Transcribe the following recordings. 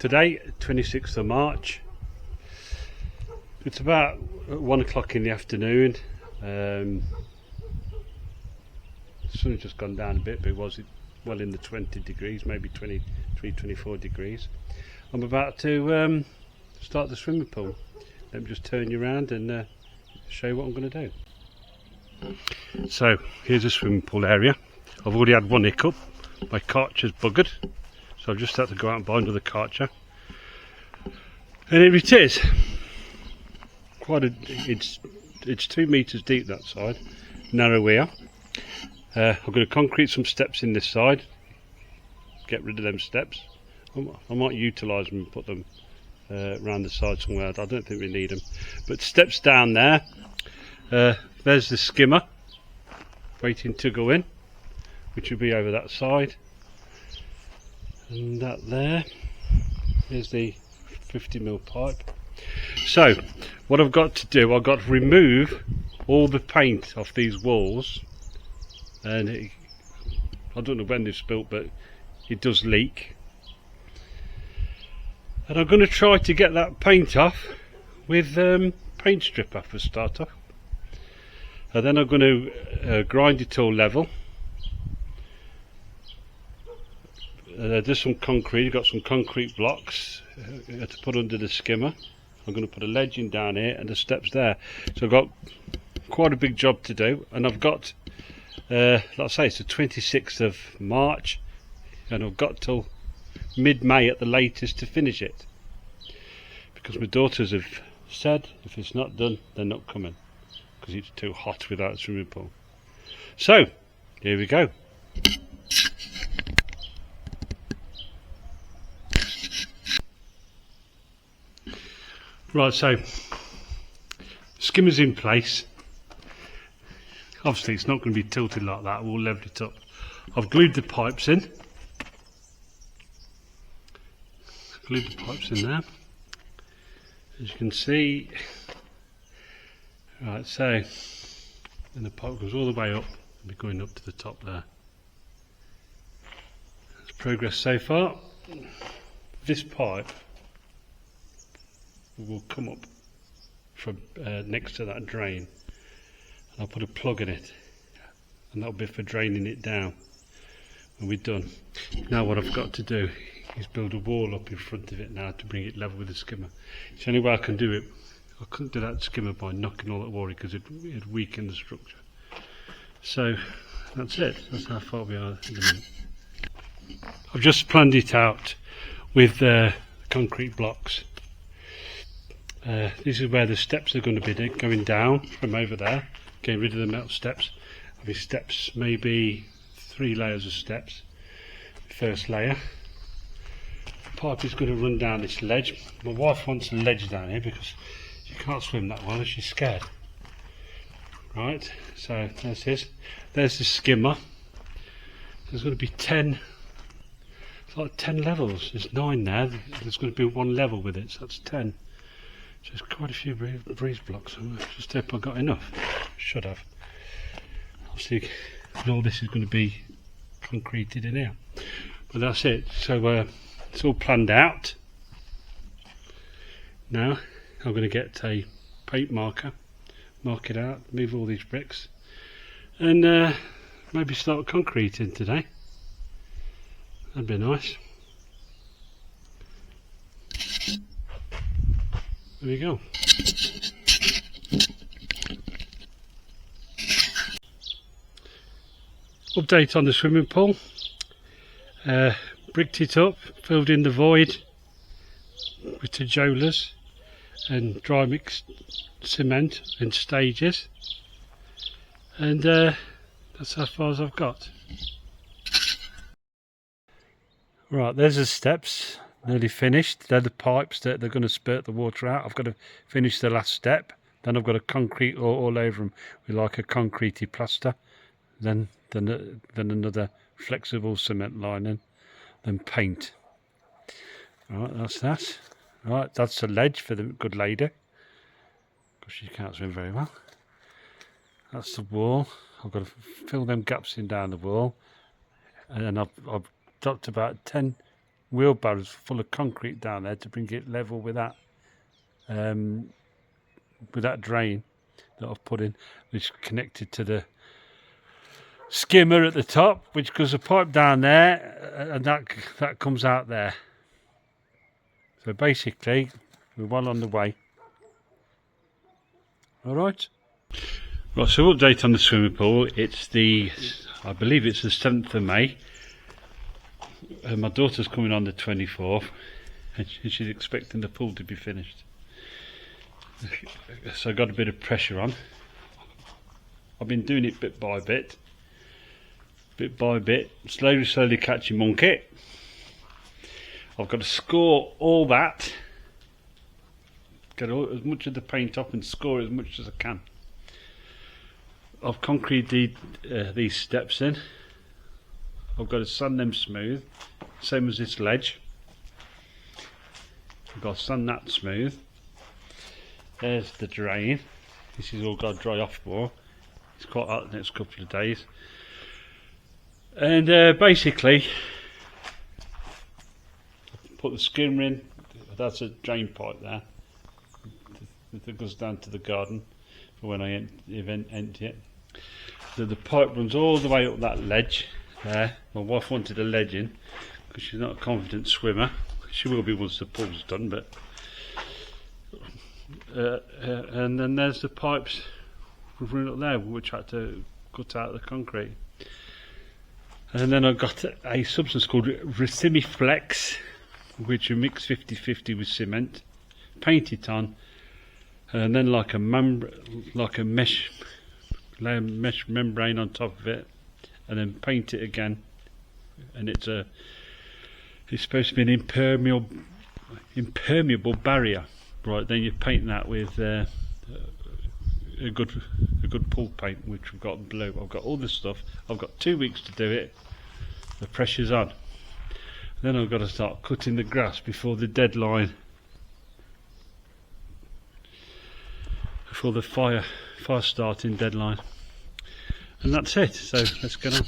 Today, 26th of March, it's about 1 o'clock in the afternoon. The sun's just gone down a bit, but it was well in the 20 degrees, maybe 23, 24 degrees. I'm about to start the swimming pool. Let me just turn you around and show you what I'm going to do. So here's the swimming pool area. I've already had one hiccup. My karcher's buggered, so I've just had to go out and buy another karcher. And here it is. It's 2 meters deep that side, narrow here. I'm going to concrete some steps in this side, get rid of them steps. I might utilise them and put them around the side somewhere. I don't think we need them. But steps down there. There's the skimmer waiting to go in, which will be over that side. And that there is the 50mm pipe. So what I've got to do, I've got to remove all the paint off these walls, and I don't know when they've spilt, but it does leak, and I'm going to try to get that paint off with paint stripper for start off, and then I'm going to grind it all level. There's some concrete, got some concrete blocks to put under the skimmer. I'm going to put a ledge in down here and the steps there. So I've got quite a big job to do, and I've got, like I say, it's the 26th of March, and I've got till mid-May at the latest to finish it. Because my daughters have said if it's not done, they're not coming, because it's too hot without a swimming pool. So, here we go. Right, so skimmer's in place. Obviously it's not going to be tilted like that, we'll level it up. I've glued the pipes in. Glued the pipes in there. As you can see, right, so and the pipe goes all the way up and be going up to the top there. That's progress so far. This pipe will come up from next to that drain, and I'll put a plug in it, and that'll be for draining it down when we're done. Now what I've got to do is build a wall up in front of it now to bring it level with the skimmer. It's the only way I can do it. I couldn't do that skimmer by knocking all that wall because it'd weaken the structure. So that's it. That's how far we are at the minute. I've just planned it out with concrete blocks. This is where the steps are going to be going down from over there, getting rid of the metal steps. Having steps, maybe 3 layers of steps. First layer. The pipe is going to run down this ledge. My wife wants a ledge down here because she can't swim that well and she's scared. Right, so there's this. There's the skimmer. There's going to be 10, it's like 10 levels. There's 9 there. There's going to be 1 level with it, so that's 10. So there's quite a few breeze blocks. I just hope I got enough. Should have. Obviously, all this is going to be concreted in here. But that's it. So it's all planned out. Now I'm going to get a paint marker, mark it out, move all these bricks, and maybe start concreting today. That'd be nice. There we go. Update on the swimming pool. Bricked it up, filled in the void with tijolas and dry mixed cement in stages, and that's as far as I've got. Right, there's the steps. Nearly finished. They're the pipes that they're going to spurt the water out. I've got to finish the last step. Then I've got to concrete all over them with like a concretey plaster. Then another flexible cement lining. Then paint. Right, that's that. Right, that's the ledge for the good lady, because she can't swim very well. That's the wall. I've got to fill them gaps in down the wall, and then I've dropped about 10 wheelbarrows full of concrete down there to bring it level with that drain that I've put in, which is connected to the skimmer at the top, which goes a pipe down there, and that comes out there. So basically, we're well on the way. All right. Right. So update on the swimming pool. I believe it's the 7th of May. My daughter's coming on the 24th, and she's expecting the pool to be finished. So I got a bit of pressure on. I've been doing it bit by bit, slowly catching monkey. I've got to score all that, get as much of the paint off and score as much as I can. I've concreted these steps in. I've got to sand them smooth, same as this ledge. I've got to sand that smooth. There's the drain. This is all got to dry off more. It's quite hot the next couple of days. And basically, put the skimmer in. That's a drain pipe there that goes down to the garden for when I empty it. So the pipe runs all the way up that ledge there. My wife wanted a ledge in because she's not a confident swimmer. She will be once the pool's done, but and then there's the pipes running up there, which I had to cut out the concrete. And then I've got a substance called Racimi Flex, which you mix 50-50 with cement, paint it on, and then like a mesh membrane on top of it, and then paint it again. And it's supposed to be an impermeable barrier. Right, then you paint that with a good pool paint, which we've got blue. I've got all this stuff. I've got 2 weeks to do it. The pressure's on. Then I've got to start cutting the grass before the deadline, before the fire starting deadline. And that's it. So let's get on.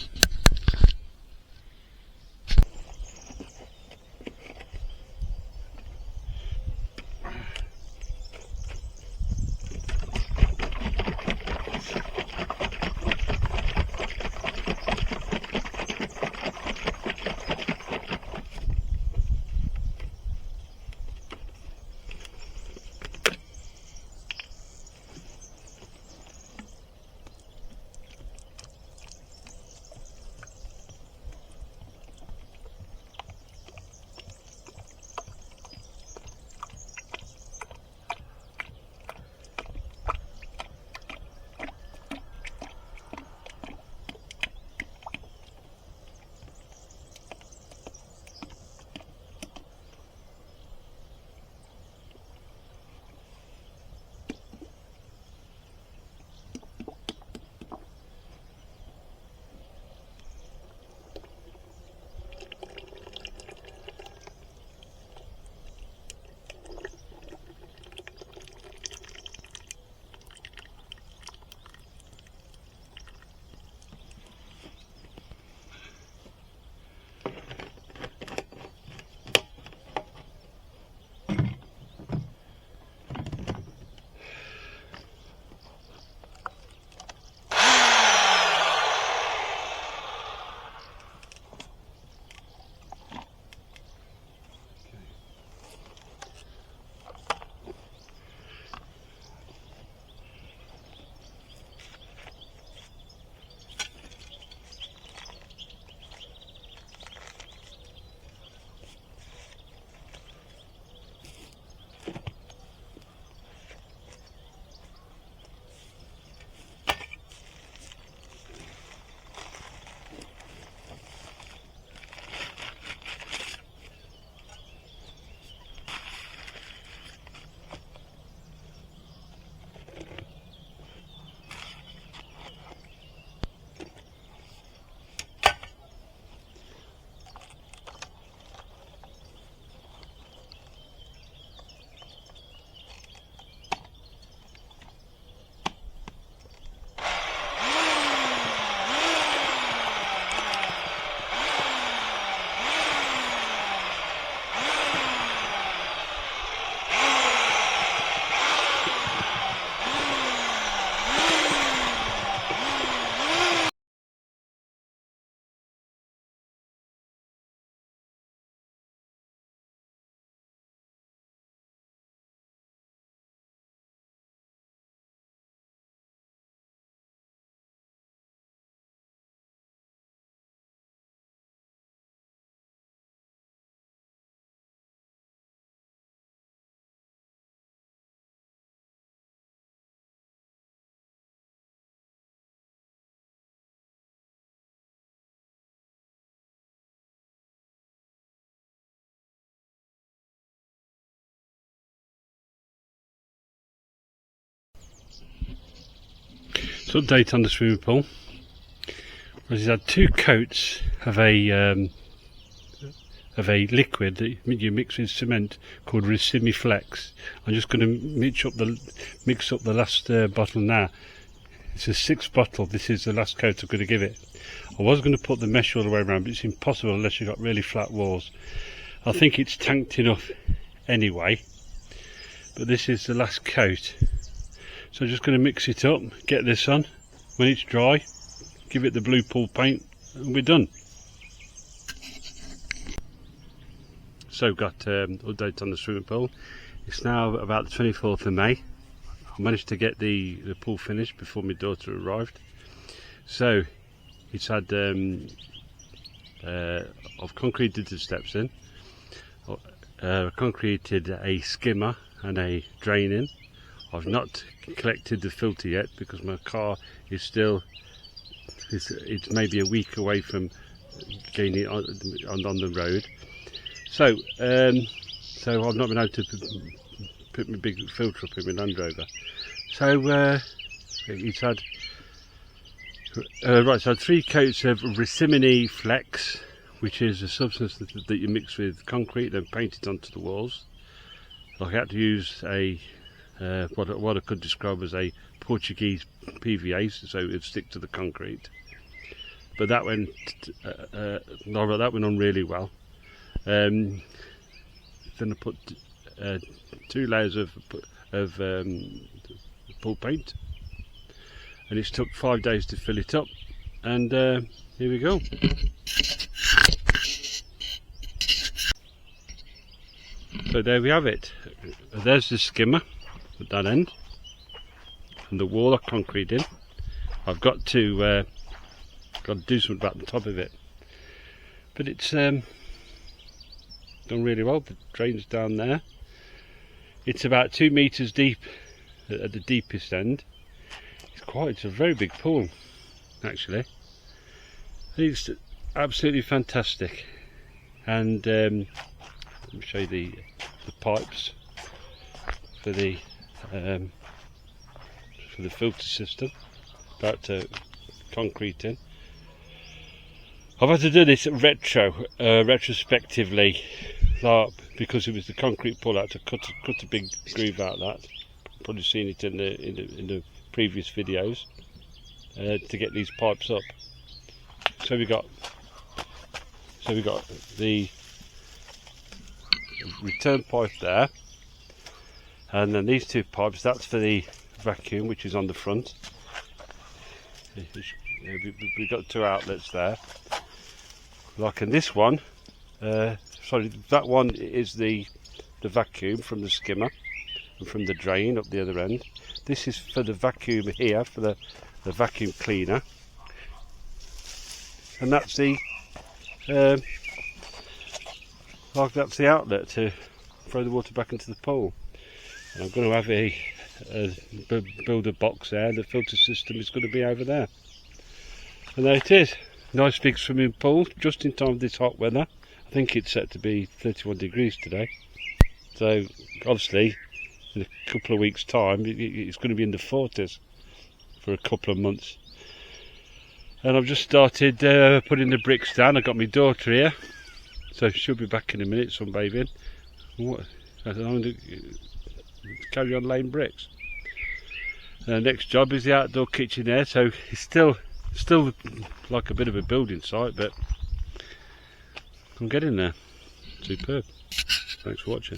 So update on the swimming pool. He's had 2 coats of a liquid that you mix with cement called Ricimi Flex. I'm just going to mix up the last bottle now. It's a 6th bottle. This is the last coat I'm going to give it. I was going to put the mesh all the way around, but it's impossible unless you've got really flat walls. I think it's tanked enough anyway, but this is the last coat. So I'm just going to mix it up, get this on. When it's dry, give it the blue pool paint, and we're done. So we've got update on the swimming pool. It's now about the 24th of May. I managed to get the pool finished before my daughter arrived. So it's had I've concreted the steps in, concreted a skimmer and a drain in. I've not collected the filter yet because my car is still, it's maybe a week away from getting it on the road. So I've not been able to put my big filter up in my Land Rover. So it's had right. So 3 coats of Ricimi Flex, which is a substance that you mix with concrete and paint it onto the walls. I had to use a what I could describe as a Portuguese PVA, so it would stick to the concrete. But that went on really well. Then I put 2 layers of pool paint, and it's took 5 days to fill it up, and here we go. So there we have it. There's the skimmer at that end, and the wall I concrete in. I've got to do something about the top of it, but it's done really well. The drain's down there. It's about 2 meters deep at the deepest end. It's a very big pool, actually. It's absolutely fantastic. And let me show you the pipes for the filter system. About to concrete in. I've had to do this retrospectively, because it was the concrete pull out to cut a big groove out of that. Probably seen it in the previous videos, to get these pipes up. So we got the return pipe there, and then these 2 pipes. That's for the vacuum, which is on the front. We've got 2 outlets there. Like in this one, sorry, that one is the vacuum from the skimmer and from the drain up the other end. This is for the vacuum here, for the vacuum cleaner, and that's the outlet to throw the water back into the pool. And I'm going to have build a box there. The filter system is going to be over there, and there it is. Nice big swimming pool, just in time for this hot weather. I think it's set to be 31 degrees today. So obviously, in a couple of weeks' time, it's going to be in the 40s for a couple of months. And I've just started putting the bricks down. I've got my daughter here, so she'll be back in a minute, sunbathing. I'm going to carry on laying bricks. Next job is the outdoor kitchen there, so it's still like a bit of a building site, but I'm getting there. Superb. Thanks for watching.